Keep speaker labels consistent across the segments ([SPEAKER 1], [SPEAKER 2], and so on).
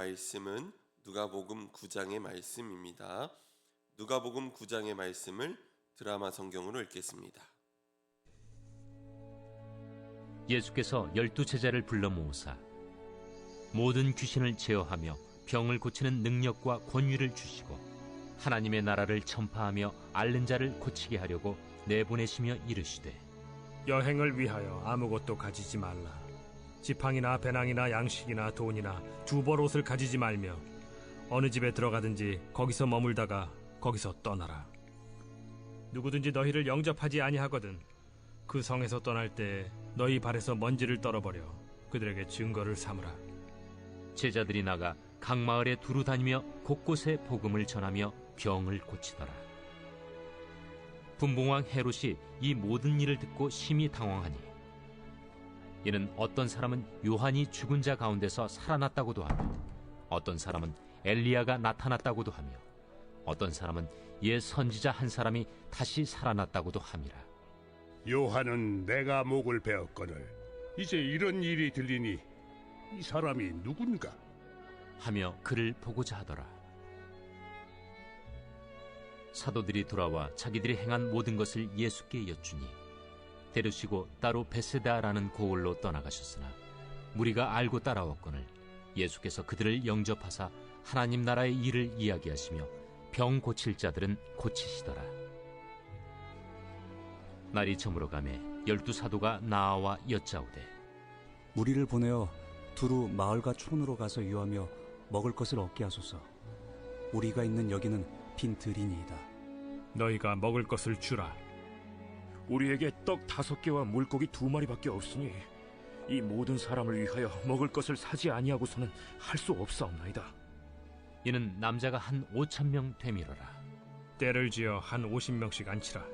[SPEAKER 1] 말씀은 누가복음 9장의 말씀입니다. 누가복음 9장의 말씀을 드라마 성경으로 읽겠습니다.
[SPEAKER 2] 예수께서 12제자를 불러 모으사 모든 귀신을 제어하며 병을 고치는 능력과 권위를 주시고 하나님의 나라를 전파하며 앓는 자를 고치게 하려고 내보내시며 이르시되
[SPEAKER 3] 여행을 위하여 아무것도 가지지 말라. 지팡이나 배낭이나 양식이나 돈이나 두벌옷을 가지지 말며 어느 집에 들어가든지 거기서 머물다가 거기서 떠나라. 누구든지 너희를 영접하지 아니하거든 그 성에서 떠날 때 너희 발에서 먼지를 떨어버려 그들에게 증거를 삼으라.
[SPEAKER 2] 제자들이 나가 각 마을에 두루 다니며 곳곳에 복음을 전하며 병을 고치더라. 분봉왕 헤롯이 이 모든 일을 듣고 심히 당황하니 이는 어떤 사람은 요한이 죽은 자 가운데서 살아났다고도 하며 어떤 사람은 엘리야가 나타났다고도 하며 어떤 사람은 옛 선지자 한 사람이 다시 살아났다고도 함이라.
[SPEAKER 4] 요한은 내가 목을 베었거늘 이제 이런 일이 들리니 이 사람이 누군가
[SPEAKER 2] 하며 그를 보고자 하더라. 사도들이 돌아와 자기들이 행한 모든 것을 예수께 여쭈니 데려시고 따로 베세다라는 고을로 떠나가셨으나 무리가 알고 따라왔거늘 예수께서 그들을 영접하사 하나님 나라의 일을 이야기하시며 병 고칠 자들은 고치시더라. 날이 저물어가매 12사도가 나아와 여짜오되
[SPEAKER 5] 우리를 보내어 두루 마을과 촌으로 가서 유하며 먹을 것을 얻게 하소서. 우리가 있는 여기는 빈 들이니이다.
[SPEAKER 3] 너희가 먹을 것을 주라.
[SPEAKER 6] 우리에게 떡 5개와 물고기 2마리밖에 없으니 이 모든 사람을 위하여 먹을 것을 사지 아니하고서는 할 수 없사옵나이다.
[SPEAKER 2] 이는 남자가 한 5,000명 되밀어라.
[SPEAKER 3] 때를 지어 한 50명씩 앉히라.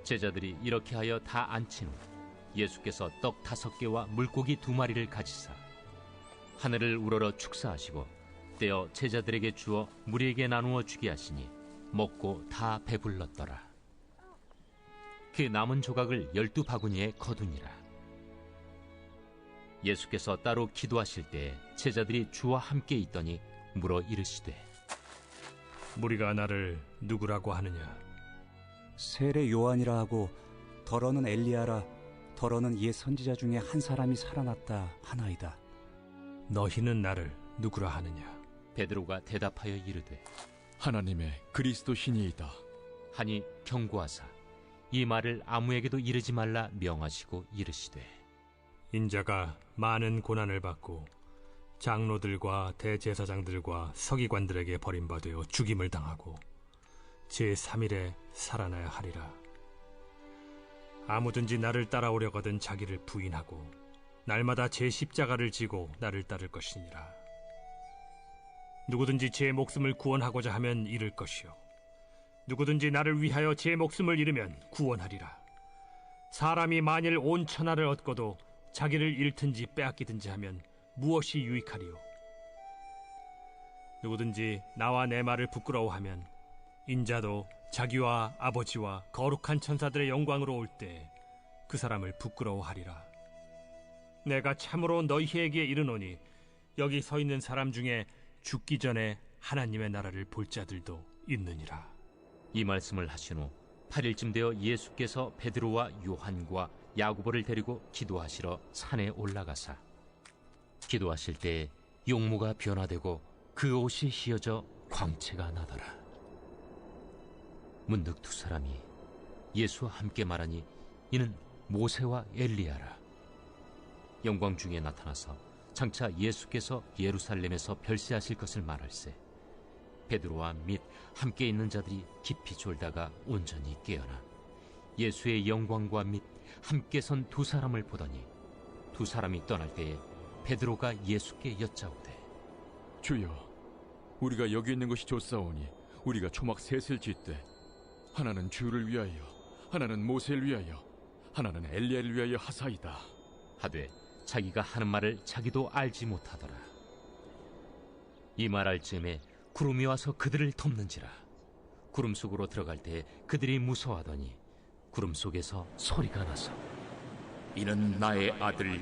[SPEAKER 2] 제자들이 이렇게 하여 다 앉힌 후 예수께서 떡 5개와 물고기 2마리를 가지사 하늘을 우러러 축사하시고 떼어 제자들에게 주어 무리에게 나누어 주게 하시니 먹고 다 배불렀더라. 그 남은 조각을 12바구니에 거두니라. 예수께서 따로 기도하실 때 제자들이 주와 함께 있더니 물어 이르시되
[SPEAKER 3] 무리가 나를 누구라고 하느냐?
[SPEAKER 5] 세례 요한이라 하고 더러는 엘리야라 더러는 옛 선지자 중에 한 사람이 살아났다 하나이다.
[SPEAKER 3] 너희는 나를 누구라 하느냐?
[SPEAKER 2] 베드로가 대답하여 이르되
[SPEAKER 7] 하나님의 그리스도시니이다
[SPEAKER 2] 하니 경고하사 이 말을 아무에게도 이르지 말라 명하시고 이르시되
[SPEAKER 3] 인자가 많은 고난을 받고 장로들과 대제사장들과 서기관들에게 버림받아 죽임을 당하고 제3일에 살아나야 하리라. 아무든지 나를 따라오려거든 자기를 부인하고 날마다 제 십자가를 지고 나를 따를 것이니라. 누구든지 제 목숨을 구원하고자 하면 잃을 것이요 누구든지 나를 위하여 제 목숨을 잃으면 구원하리라. 사람이 만일 온 천하를 얻고도 자기를 잃든지 빼앗기든지 하면 무엇이 유익하리요? 누구든지 나와 내 말을 부끄러워하면 인자도 자기와 아버지와 거룩한 천사들의 영광으로 올 때 그 사람을 부끄러워하리라. 내가 참으로 너희에게 이르노니 여기 서 있는 사람 중에 죽기 전에 하나님의 나라를 볼 자들도 있느니라.
[SPEAKER 2] 이 말씀을 하신 후 8일쯤 되어 예수께서 베드로와 요한과 야고보를 데리고 기도하시러 산에 올라가사 기도하실 때에 용모가 변화되고 그 옷이 휘어져 광채가 나더라. 문득 두 사람이 예수와 함께 말하니 이는 모세와 엘리야라. 영광 중에 나타나서 장차 예수께서 예루살렘에서 별세하실 것을 말할세 베드로와 및 함께 있는 자들이 깊이 졸다가 온전히 깨어나 예수의 영광과 및 함께 선 두 사람을 보더니 두 사람이 떠날 때에 베드로가 예수께 여짜오되
[SPEAKER 7] 주여 우리가 여기 있는 것이 좋사오니 우리가 초막 셋을 짓되 하나는 주를 위하여 하나는 모세를 위하여 하나는 엘리야를 위하여 하사이다
[SPEAKER 2] 하되 자기가 하는 말을 자기도 알지 못하더라. 이 말할 즈음에 구름이 와서 그들을 덮는지라. 구름 속으로 들어갈 때 그들이 무서워하더니 구름 속에서 소리가 나서
[SPEAKER 8] 이는 나의 아들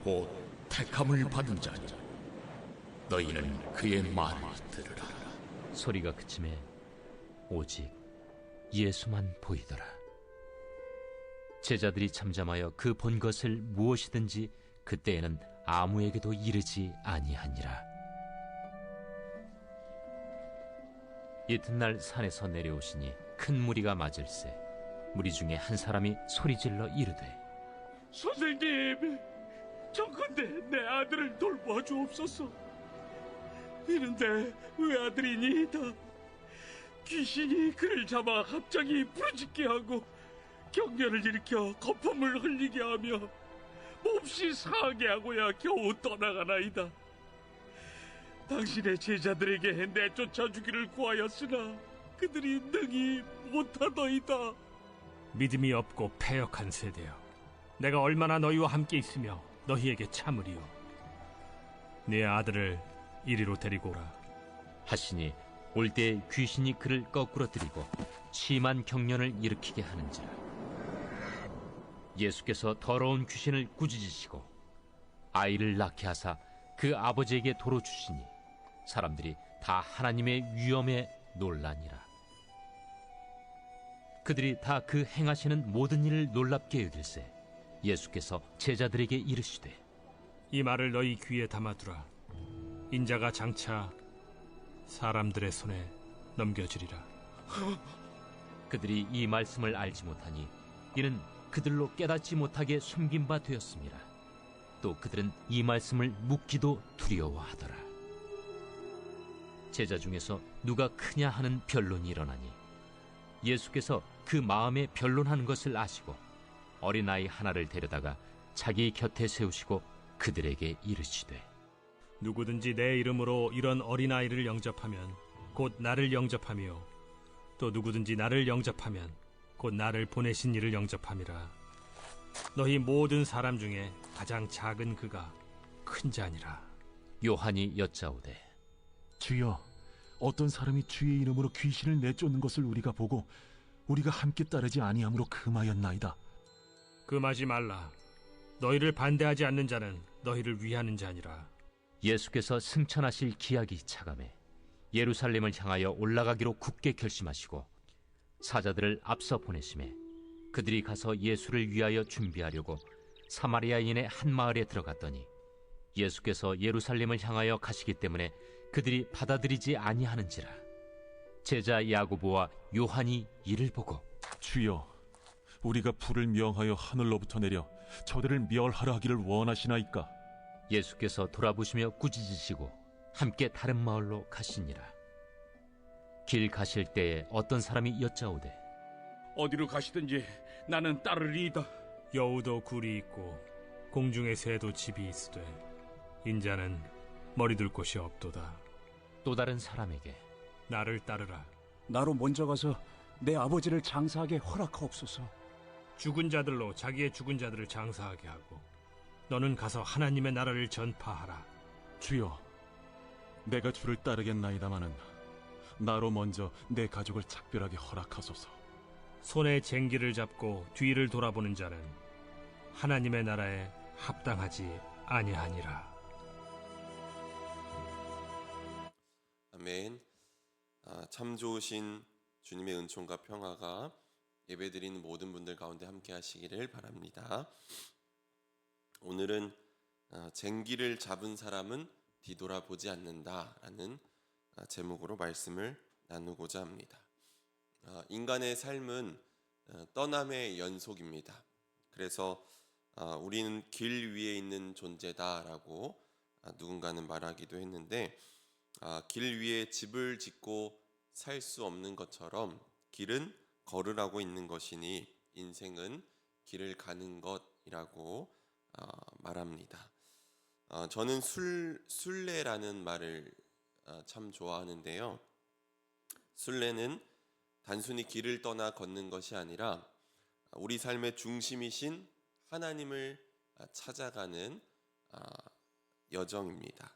[SPEAKER 8] 곧 택함을 받은 자니 너희는 그의 말을 들으라.
[SPEAKER 2] 소리가 그침에 오직 예수만 보이더라. 제자들이 잠잠하여 그 본 것을 무엇이든지 그때에는 아무에게도 이르지 아니하니라. 이튿날 산에서 내려오시니 큰 무리가 맞을세. 무리 중에 한 사람이 소리질러 이르되,
[SPEAKER 6] 선생님, 정컨대 내 아들을 돌보아 주옵소서. 이런데 외아들이니이다. 귀신이 그를 잡아 갑자기 부르짖게 하고 경련을 일으켜 거품을 흘리게 하며 몹시 상하게 하고야 겨우 떠나가나이다. 당신의 제자들에게 내쫓아 주기를 구하였으나 그들이 능히 못하더이다.
[SPEAKER 3] 믿음이 없고 패역한 세대여, 내가 얼마나 너희와 함께 있으며 너희에게 참으리요. 네 아들을 이리로 데리고 오라.
[SPEAKER 2] 하시니 올 때에 귀신이 그를 거꾸로 들이고 심한 경련을 일으키게 하는지라. 예수께서 더러운 귀신을 꾸짖으시고 아이를 낳게 하사 그 아버지에게 도로 주시니 사람들이 다 하나님의 위엄에 놀라니라. 그들이 다 그 행하시는 모든 일을 놀랍게 여길세 예수께서 제자들에게 이르시되,
[SPEAKER 3] 이 말을 너희 귀에 담아두라. 인자가 장차 사람들의 손에 넘겨지리라.
[SPEAKER 2] 그들이 이 말씀을 알지 못하니 이는 그들로 깨닫지 못하게 숨긴 바 되었습니다. 또 그들은 이 말씀을 묻기도 두려워하더라. 제자 중에서 누가 크냐 하는 변론이 일어나니 예수께서 그 마음에 변론하는 것을 아시고 어린아이 하나를 데려다가 자기 곁에 세우시고 그들에게 이르시되,
[SPEAKER 3] 누구든지 내 이름으로 이런 어린아이를 영접하면 곧 나를 영접하며 또 누구든지 나를 영접하면 곧 나를 보내신 이를 영접함이라. 너희 모든 사람 중에 가장 작은 그가 큰 자니라.
[SPEAKER 2] 요한이 여짜오되,
[SPEAKER 9] 주여, 어떤 사람이 주의 이름으로 귀신을 내쫓는 것을 우리가 보고 우리가 함께 따르지 아니함으로 금하였나이다.
[SPEAKER 3] 금하지 말라. 너희를 반대하지 않는 자는 너희를 위하는 자니라.
[SPEAKER 2] 예수께서 승천하실 기약이 차감해 예루살렘을 향하여 올라가기로 굳게 결심하시고 사자들을 앞서 보내심에 그들이 가서 예수를 위하여 준비하려고 사마리아인의 한 마을에 들어갔더니 예수께서 예루살렘을 향하여 가시기 때문에 그들이 받아들이지 아니하는지라. 제자 야고보와 요한이 이를 보고,
[SPEAKER 9] 주여, 우리가 불을 명하여 하늘로부터 내려 저들을 멸하라 하기를 원하시나이까?
[SPEAKER 2] 예수께서 돌아보시며 꾸짖으시고 함께 다른 마을로 가시니라. 길 가실 때에 어떤 사람이 여짜오되,
[SPEAKER 6] 어디로 가시든지 나는 따르리이다.
[SPEAKER 3] 여우도 굴이 있고 공중의 새도 집이 있으되 인자는 머리 둘 곳이 없도다.
[SPEAKER 2] 또 다른 사람에게,
[SPEAKER 3] 나를 따르라.
[SPEAKER 5] 나로 먼저 가서 내 아버지를 장사하게 허락하옵소서.
[SPEAKER 3] 죽은 자들로 자기의 죽은 자들을 장사하게 하고 너는 가서 하나님의 나라를 전파하라.
[SPEAKER 9] 주여, 내가 주를 따르겠나이다마는 나로 먼저 내 가족을 작별하게 허락하소서.
[SPEAKER 3] 손에 쟁기를 잡고 뒤를 돌아보는 자는 하나님의 나라에 합당하지 아니하니라.
[SPEAKER 1] 아멘. 참 좋으신 주님의 은총과 평화가 예배드리는 모든 분들 가운데 함께 하시기를 바랍니다. 오늘은 쟁기를 잡은 사람은 뒤돌아보지 않는다라는 제목으로 말씀을 나누고자 합니다. 인간의 삶은 떠남의 연속입니다. 그래서 우리는 길 위에 있는 존재다라고 누군가는 말하기도 했는데, 길 위에 집을 짓고 살 수 없는 것처럼 길은 걸으라고 있는 것이니 인생은 길을 가는 것이라고 말합니다. 저는 순례라는 말을 참 좋아하는데요. 순례는 단순히 길을 떠나 걷는 것이 아니라 우리 삶의 중심이신 하나님을 찾아가는 여정입니다.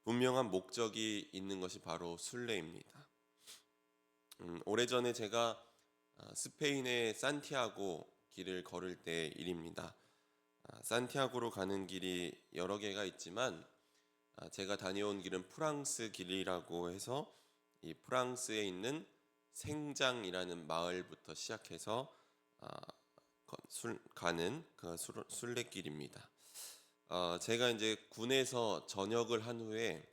[SPEAKER 1] 분명한 목적이 있는 것이 바로 순례입니다. 오래전에 제가 스페인의 산티아고 길을 걸을 때 일입니다. 산티아고로 가는 길이 여러 개가 있지만 제가 다녀온 길은 프랑스 길이라고 해서 이 프랑스에 있는 생장이라는 마을부터 시작해서 가는 그 순례길입니다. 제가 이제 군에서 전역을 한 후에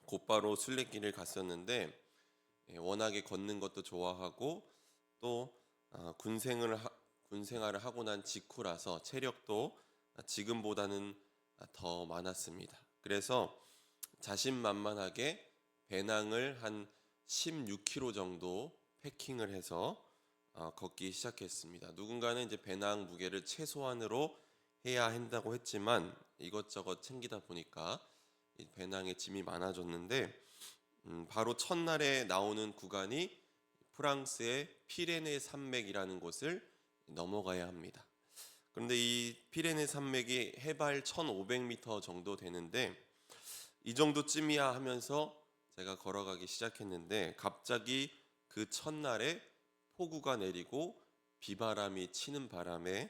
[SPEAKER 1] 곧바로 순례길을 갔었는데 워낙에 걷는 것도 좋아하고 또 군생활을 하고 난 직후라서 체력도 지금보다는 더 많았습니다. 그래서 자신만만하게 배낭을 한 16kg 정도 패킹을 해서 걷기 시작했습니다. 누군가는 이제 배낭 무게를 최소한으로 해야 한다고 했지만 이것저것 챙기다 보니까 이 배낭에 짐이 많아졌는데 바로 첫날에 나오는 구간이 프랑스의 피레네 산맥이라는 곳을 넘어가야 합니다. 그런데 이 피레네 산맥이 해발 1500m 정도 되는데 이 정도쯤이야 하면서 제가 걸어가기 시작했는데 갑자기 그 첫날에 폭우가 내리고 비바람이 치는 바람에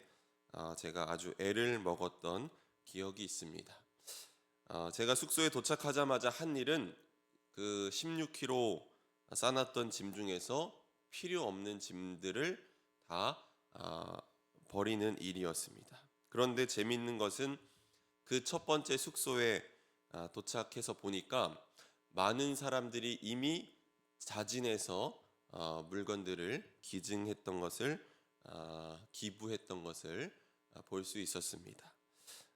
[SPEAKER 1] 제가 아주 애를 먹었던 기억이 있습니다. 제가 숙소에 도착하자마자 한 일은 그 16kg 싸놨던 짐 중에서 필요 없는 짐들을 다 버리는 일이었습니다. 그런데 재미있는 것은 그 첫 번째 숙소에 도착해서 보니까 많은 사람들이 이미 자진해서 물건들을 기증했던 것을 기부했던 것을 볼 수 있었습니다.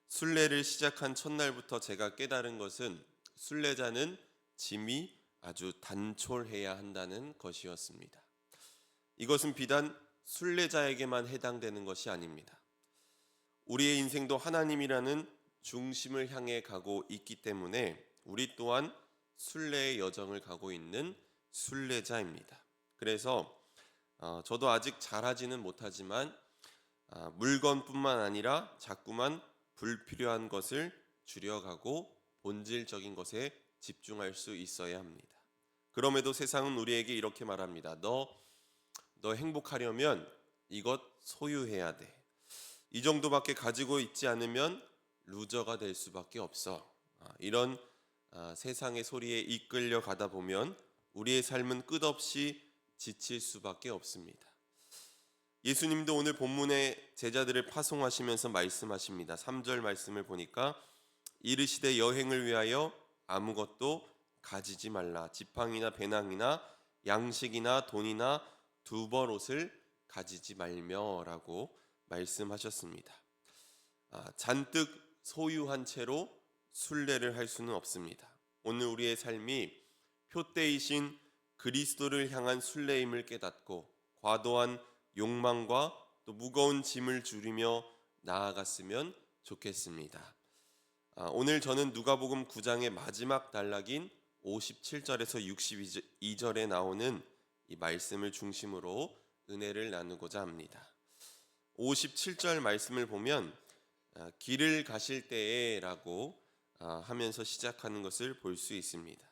[SPEAKER 1] 순례를 시작한 첫날부터 제가 깨달은 것은 순례자는 짐이 아주 단촐해야 한다는 것이었습니다. 이것은 비단 순례자에게만 해당되는 것이 아닙니다. 우리의 인생도 하나님이라는 중심을 향해 가고 있기 때문에 우리 또한 순례의 여정을 가고 있는 순례자입니다. 그래서 저도 아직 잘하지는 못하지만 물건뿐만 아니라 자꾸만 불필요한 것을 줄여가고 본질적인 것에 집중할 수 있어야 합니다. 그럼에도 세상은 우리에게 이렇게 말합니다. 너 행복하려면 이것 소유해야 돼. 이 정도밖에 가지고 있지 않으면 루저가 될 수밖에 없어. 이런 세상의 소리에 이끌려 가다 보면 우리의 삶은 끝없이 지칠 수밖에 없습니다. 예수님도 오늘 본문의 제자들을 파송하시면서 말씀하십니다. 3절 말씀을 보니까 이르시되 여행을 위하여 아무것도 가지지 말라. 지팡이나 배낭이나 양식이나 돈이나 두벌 옷을 가지지 말며라고 말씀하셨습니다. 잔뜩 소유한 채로 순례를 할 수는 없습니다. 오늘 우리의 삶이 표대이신 그리스도를 향한 순례임을 깨닫고 과도한 욕망과 또 무거운 짐을 줄이며 나아갔으면 좋겠습니다. 오늘 저는 누가복음 9장의 마지막 단락인 57절에서 62절에 나오는 이 말씀을 중심으로 은혜를 나누고자 합니다. 57절 말씀을 보면 길을 가실 때에라고 하면서 시작하는 것을 볼 수 있습니다.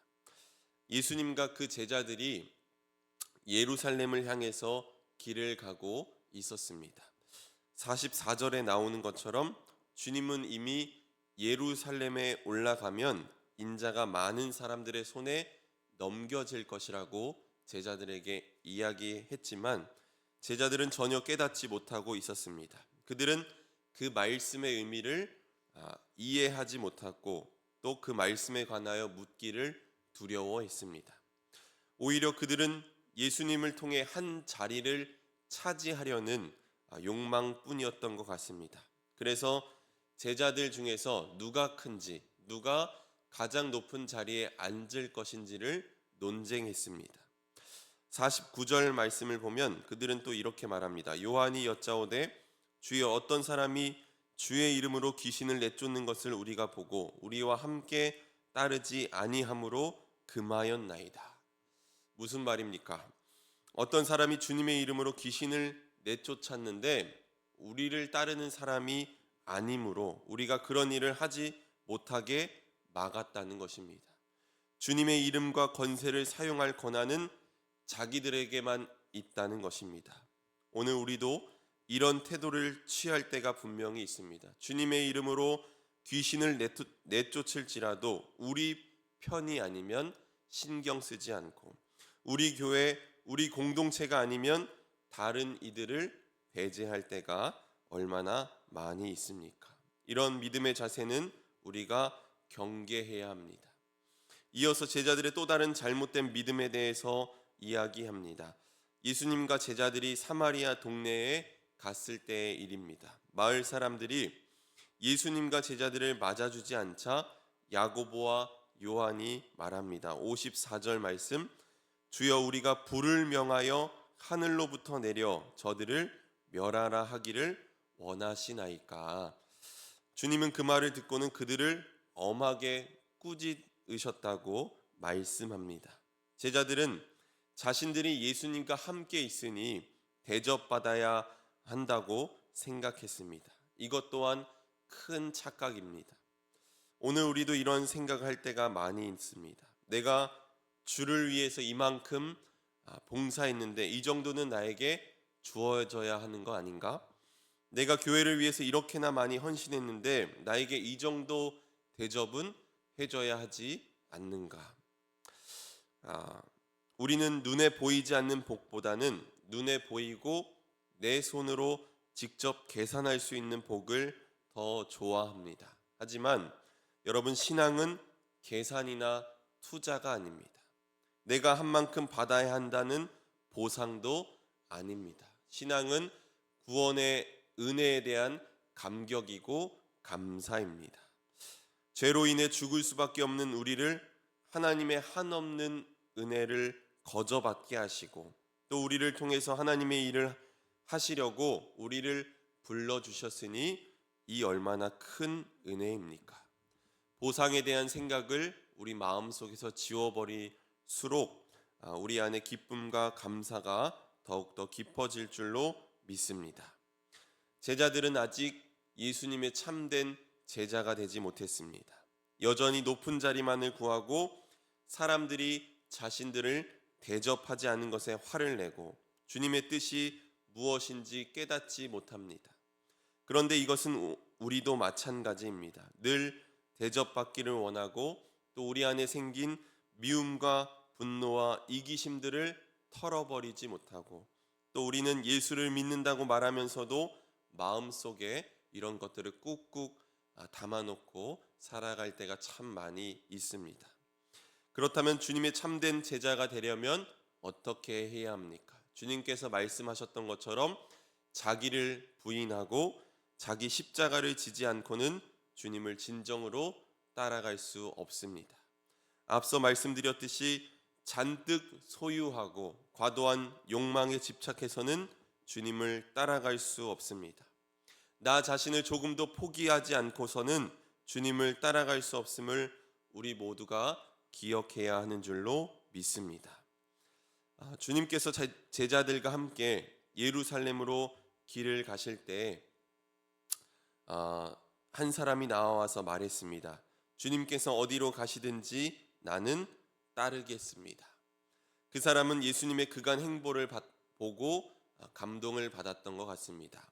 [SPEAKER 1] 예수님과 그 제자들이 예루살렘을 향해서 길을 가고 있었습니다. 44절에 나오는 것처럼 주님은 이미 예루살렘에 올라가면 인자가 많은 사람들의 손에 넘겨질 것이라고 제자들에게 이야기했지만 제자들은 전혀 깨닫지 못하고 있었습니다. 그들은 그 말씀의 의미를 이해하지 못하고 또 그 말씀에 관하여 묻기를 두려워했습니다. 오히려 그들은 예수님을 통해 한 자리를 차지하려는 욕망뿐이었던 것 같습니다. 그래서 제자들 중에서 누가 큰지, 누가 가장 높은 자리에 앉을 것인지를 논쟁했습니다. 49절 말씀을 보면 그들은 또 이렇게 말합니다. 요한이 여짜오되 주여 어떤 사람이 주의 이름으로 귀신을 내쫓는 것을 우리가 보고 우리와 함께 따르지 아니함으로 금하였나이다. 무슨 말입니까? 어떤 사람이 주님의 이름으로 귀신을 내쫓았는데 우리를 따르는 사람이 아니므로 우리가 그런 일을 하지 못하게 막았다는 것입니다. 주님의 이름과 권세를 사용할 권한은 자기들에게만 있다는 것입니다. 오늘 우리도 이런 태도를 취할 때가 분명히 있습니다. 주님의 이름으로 귀신을 내쫓을지라도 우리 편이 아니면 신경 쓰지 않고, 우리 교회, 우리 공동체가 아니면 다른 이들을 배제할 때가 얼마나 많이 있습니까? 이런 믿음의 자세는 우리가 경계해야 합니다. 이어서 제자들의 또 다른 잘못된 믿음에 대해서 이야기합니다. 예수님과 제자들이 사마리아 동네에 갔을 때의 일입니다. 마을 사람들이 예수님과 제자들을 맞아주지 않자 야고보와 요한이 말합니다. 54절 말씀, 주여 우리가 불을 명하여 하늘로부터 내려 저들을 멸하라 하기를 원하시나이까. 주님은 그 말을 듣고는 그들을 엄하게 꾸짖으셨다고 말씀합니다. 제자들은 자신들이 예수님과 함께 있으니 대접받아야 한다고 생각했습니다. 이것 또한 큰 착각입니다. 오늘 우리도 이런 생각할 때가 많이 있습니다. 내가 주를 위해서 이만큼 봉사했는데 이 정도는 나에게 주어져야 하는 거 아닌가? 내가 교회를 위해서 이렇게나 많이 헌신했는데 나에게 이 정도 대접은 해줘야 하지 않는가? 우리는 눈에 보이지 않는 복보다는 눈에 보이고 내 손으로 직접 계산할 수 있는 복을 더 좋아합니다. 하지만 여러분, 신앙은 계산이나 투자가 아닙니다. 내가 한 만큼 받아야 한다는 보상도 아닙니다. 신앙은 구원의 은혜에 대한 감격이고 감사입니다. 죄로 인해 죽을 수밖에 없는 우리를 하나님의 한없는 은혜를 거저받게 하시고, 또 우리를 통해서 하나님의 일을 하시려고 우리를 불러주셨으니 이 얼마나 큰 은혜입니까? 보상에 대한 생각을 우리 마음속에서 지워버릴수록 우리 안에 기쁨과 감사가 더욱더 깊어질 줄로 믿습니다. 제자들은 아직 예수님의 참된 제자가 되지 못했습니다. 여전히 높은 자리만을 구하고 사람들이 자신들을 대접하지 않은 것에 화를 내고 주님의 뜻이 무엇인지 깨닫지 못합니다. 그런데 이것은 우리도 마찬가지입니다. 늘 대접받기를 원하고 또 우리 안에 생긴 미움과 분노와 이기심들을 털어버리지 못하고, 또 우리는 예수를 믿는다고 말하면서도 마음속에 이런 것들을 꾹꾹 담아놓고 살아갈 때가 참 많이 있습니다. 그렇다면 주님의 참된 제자가 되려면 어떻게 해야 합니까? 주님께서 말씀하셨던 것처럼 자기를 부인하고 자기 십자가를 지지 않고는 주님을 진정으로 따라갈 수 없습니다. 앞서 말씀드렸듯이 잔뜩 소유하고 과도한 욕망에 집착해서는 주님을 따라갈 수 없습니다. 나 자신을 조금도 포기하지 않고서는 주님을 따라갈 수 없음을 우리 모두가 기억해야 하는 줄로 믿습니다. 주님께서 제자들과 함께 예루살렘으로 길을 가실 때 한 사람이 나와서 말했습니다. 주님께서 어디로 가시든지 나는 따르겠습니다. 그 사람은 예수님의 그간 행보를 보고 감동을 받았던 것 같습니다.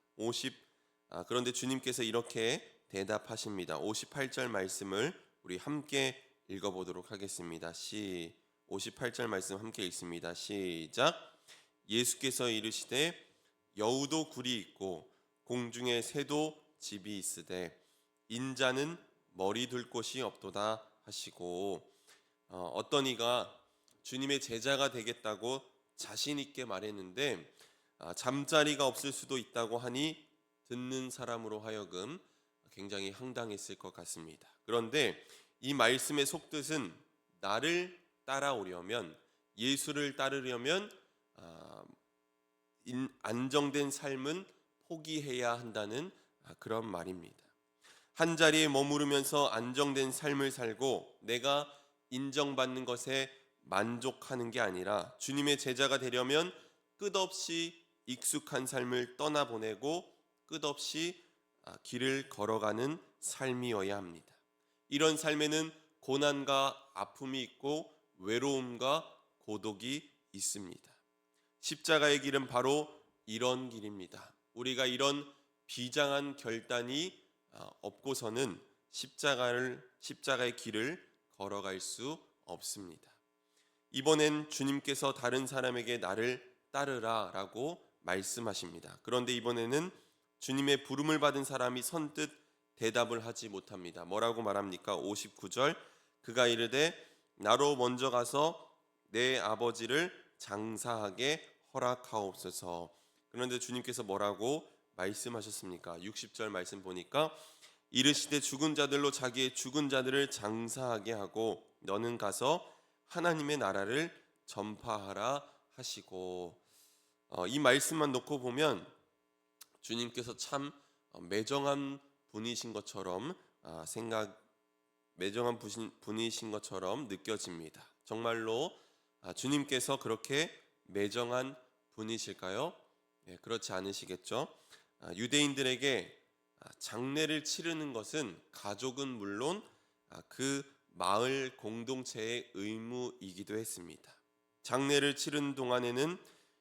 [SPEAKER 1] 그런데 주님께서 이렇게 대답하십니다. 58절 말씀을 우리 함께 읽어보도록 하겠습니다. 58절 말씀 함께 읽습니다. 시작. 예수께서 이르시되 여우도 굴이 있고 공중에 새도 집이 있으되 인자는 머리 둘 곳이 없도다 하시고, 어떤 이가 주님의 제자가 되겠다고 자신 있게 말했는데 잠자리가 없을 수도 있다고 하니 듣는 사람으로 하여금 굉장히 황당했을 것 같습니다. 그런데 이 말씀의 속뜻은 나를 따라오려면, 예수를 따르려면 안정된 삶은 포기해야 한다는 그런 말입니다. 한 자리에 머무르면서 안정된 삶을 살고 내가 인정받는 것에 만족하는 게 아니라 주님의 제자가 되려면 끝없이 익숙한 삶을 떠나보내고 끝없이 길을 걸어가는 삶이어야 합니다. 이런 삶에는 고난과 아픔이 있고 외로움과 고독이 있습니다. 십자가의 길은 바로 이런 길입니다. 우리가 이런 비장한 결단이 없고서는 십자가의 길을 걸어갈 수 없습니다. 이번엔 주님께서 다른 사람에게 나를 따르라라고 말씀하십니다. 그런데 이번에는 주님의 부름을 받은 사람이 선뜻 대답을 하지 못합니다. 뭐라고 말합니까? 59절, 그가 이르되 나로 먼저 가서 내 아버지를 장사하게 허락하옵소서. 그런데 주님께서 뭐라고 말씀하셨습니까? 60절 말씀 보니까 이르시되 죽은 자들로 자기의 죽은 자들을 장사하게 하고 너는 가서 하나님의 나라를 전파하라 하시고, 이 말씀만 놓고 보면 주님께서 참 매정한 분이신 것처럼 매정한 분이신 것처럼 느껴집니다. 정말로 주님께서 그렇게 매정한 분이실까요? 네, 그렇지 않으시겠죠. 유대인들에게 장례를 치르는 것은 가족은 물론 그 마을 공동체의 의무이기도 했습니다. 장례를 치르는 동안에는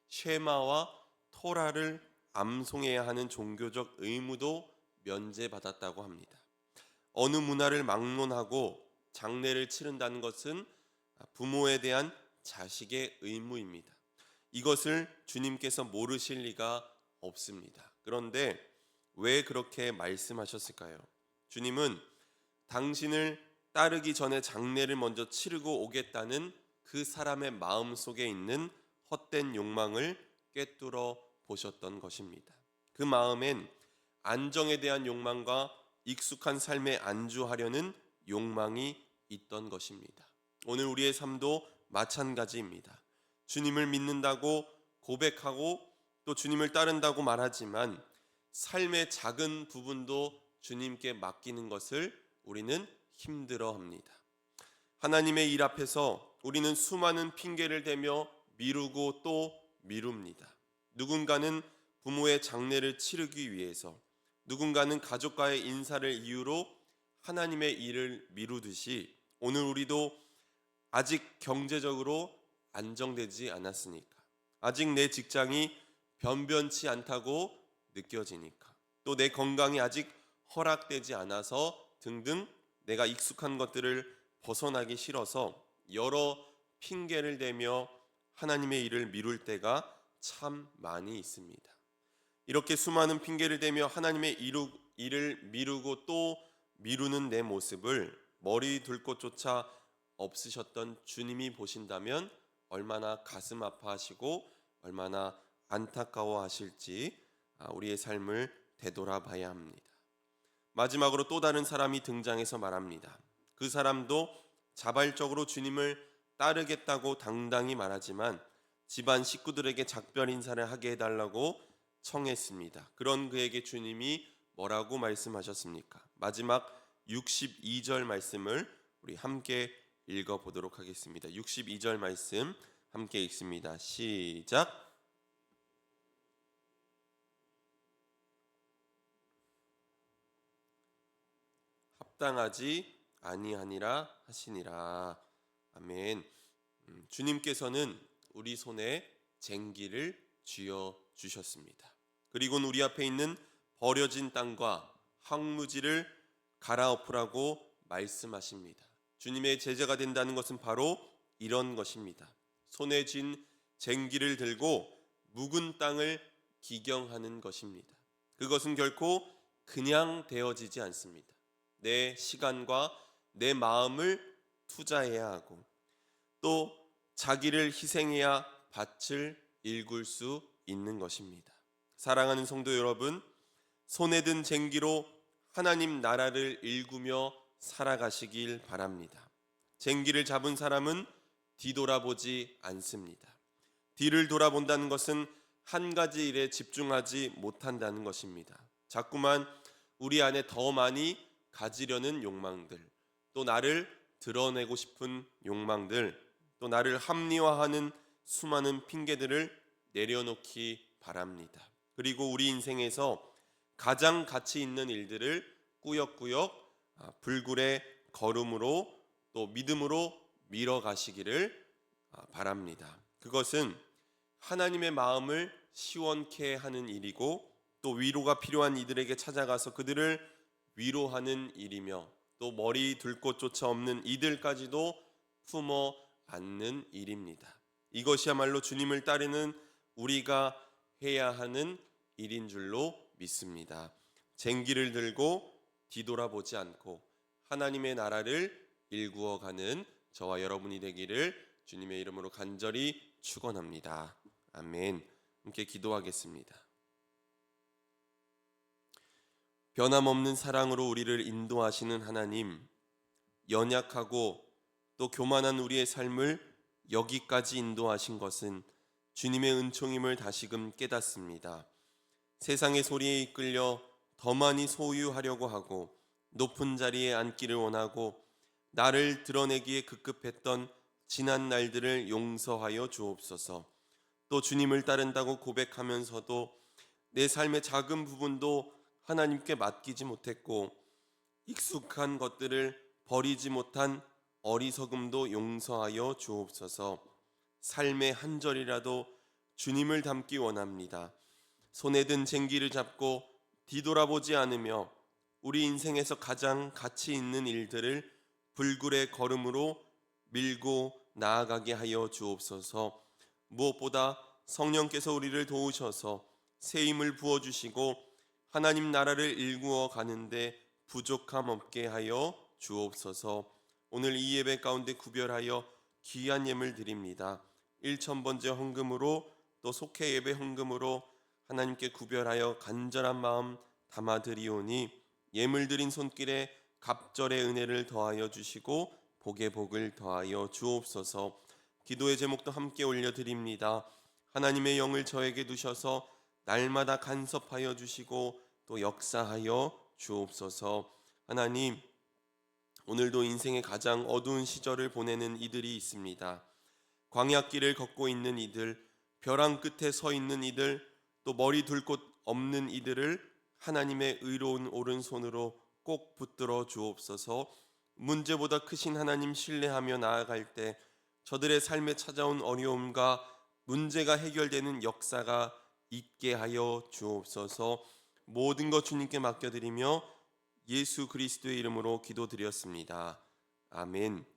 [SPEAKER 1] 쉐마와 토라를 암송해야 하는 종교적 의무도 면제받았다고 합니다. 어느 문화를 막론하고 장례를 치른다는 것은 부모에 대한 자식의 의무입니다. 이것을 주님께서 모르실 리가 없습니다. 그런데 왜 그렇게 말씀하셨을까요? 주님은 당신을 따르기 전에 장례를 먼저 치르고 오겠다는 그 사람의 마음 속에 있는 헛된 욕망을 꿰뚫어 보셨던 것입니다. 그 마음엔 안정에 대한 욕망과 익숙한 삶에 안주하려는 욕망이 있던 것입니다. 오늘 우리의 삶도 마찬가지입니다. 주님을 믿는다고 고백하고 또 주님을 따른다고 말하지만 삶의 작은 부분도 주님께 맡기는 것을 우리는 힘들어합니다. 하나님의 일 앞에서 우리는 수많은 핑계를 대며 미루고 또 미룹니다. 누군가는 부모의 장례를 치르기 위해서, 누군가는 가족과의 인사를 이유로 하나님의 일을 미루듯이 오늘 우리도 아직 경제적으로 안정되지 않았으니까, 아직 내 직장이 변변치 않다고 느껴지니까, 또 내 건강이 아직 허락되지 않아서 등등 내가 익숙한 것들을 벗어나기 싫어서 여러 핑계를 대며 하나님의 일을 미룰 때가 참 많이 있습니다. 이렇게 수많은 핑계를 대며 하나님의 일을 미루고 또 미루는 내 모습을 머리 둘 곳조차 없으셨던 주님이 보신다면 얼마나 가슴 아파하시고 얼마나 안타까워하실지 우리의 삶을 되돌아봐야 합니다. 마지막으로 또 다른 사람이 등장해서 말합니다. 그 사람도 자발적으로 주님을 따르겠다고 당당히 말하지만 집안 식구들에게 작별 인사를 하게 해달라고 청했습니다. 그런 그에게 주님이 뭐라고 말씀하셨습니까? 마지막 62절 말씀을 우리 함께 읽어보도록 하겠습니다. 62절 말씀 함께 읽습니다. 시작. 합당하지 아니하니라 하시니라. 아멘. 주님께서는 우리 손에 쟁기를 쥐어 주셨습니다. 그리고는 우리 앞에 있는 버려진 땅과 황무지를 갈아엎으라고 말씀하십니다. 주님의 제자가 된다는 것은 바로 이런 것입니다. 손에 쥔 쟁기를 들고 묵은 땅을 기경하는 것입니다. 그것은 결코 그냥 되어지지 않습니다. 내 시간과 내 마음을 투자해야 하고 또 자기를 희생해야 밭을 일굴 수 있는 것입니다. 사랑하는 성도 여러분, 손에 든 쟁기로 하나님 나라를 일구며 살아가시길 바랍니다. 쟁기를 잡은 사람은 뒤돌아보지 않습니다. 뒤를 돌아본다는 것은 한 가지 일에 집중하지 못한다는 것입니다. 자꾸만 우리 안에 더 많이 가지려는 욕망들, 또 나를 드러내고 싶은 욕망들, 또 나를 합리화하는 수많은 핑계들을 내려놓기 바랍니다. 그리고 우리 인생에서 가장 가치 있는 일들을 꾸역꾸역 불굴의 걸음으로 또 믿음으로 밀어가시기를 바랍니다. 그것은 하나님의 마음을 시원케 하는 일이고 또 위로가 필요한 이들에게 찾아가서 그들을 위로하는 일이며 또 머리 둘 곳조차 없는 이들까지도 품어 안는 일입니다. 이것이야말로 주님을 따르는 우리가 해야 하는 일인 줄로 믿습니다. 쟁기를 들고 뒤돌아보지 않고 하나님의 나라를 일구어가는 저와 여러분이 되기를 주님의 이름으로 간절히 축원합니다. 아멘. 함께 기도하겠습니다. 변함없는 사랑으로 우리를 인도하시는 하나님, 연약하고 또 교만한 우리의 삶을 여기까지 인도하신 것은 주님의 은총임을 다시금 깨닫습니다. 세상의 소리에 이끌려 더 많이 소유하려고 하고 높은 자리에 앉기를 원하고 나를 드러내기에 급급했던 지난 날들을 용서하여 주옵소서. 또 주님을 따른다고 고백하면서도 내 삶의 작은 부분도 하나님께 맡기지 못했고 익숙한 것들을 버리지 못한 어리석음도 용서하여 주옵소서. 삶의 한 절이라도 주님을 닮기 원합니다. 손에 든 쟁기를 잡고 뒤돌아보지 않으며 우리 인생에서 가장 가치 있는 일들을 불굴의 걸음으로 밀고 나아가게 하여 주옵소서. 무엇보다 성령께서 우리를 도우셔서 새 힘을 부어주시고 하나님 나라를 일구어 가는데 부족함 없게 하여 주옵소서. 오늘 이 예배 가운데 구별하여 귀한 예물 드립니다. 1000번째 헌금으로 또 속회 예배 헌금으로 하나님께 구별하여 간절한 마음 담아드리오니 예물 드린 손길에 갑절의 은혜를 더하여 주시고 복의 복을 더하여 주옵소서. 기도의 제목도 함께 올려드립니다. 하나님의 영을 저에게 두셔서 날마다 간섭하여 주시고 또 역사하여 주옵소서. 하나님, 오늘도 인생의 가장 어두운 시절을 보내는 이들이 있습니다. 광야길을 걷고 있는 이들, 벼랑 끝에 서 있는 이들, 또 머리 둘 곳 없는 이들을 하나님의 의로운 오른손으로 꼭 붙들어 주옵소서. 문제보다 크신 하나님 신뢰하며 나아갈 때 저들의 삶에 찾아온 어려움과 문제가 해결되는 역사가 있게 하여 주옵소서. 모든 것 주님께 맡겨드리며 예수 그리스도의 이름으로 기도드렸습니다. 아멘.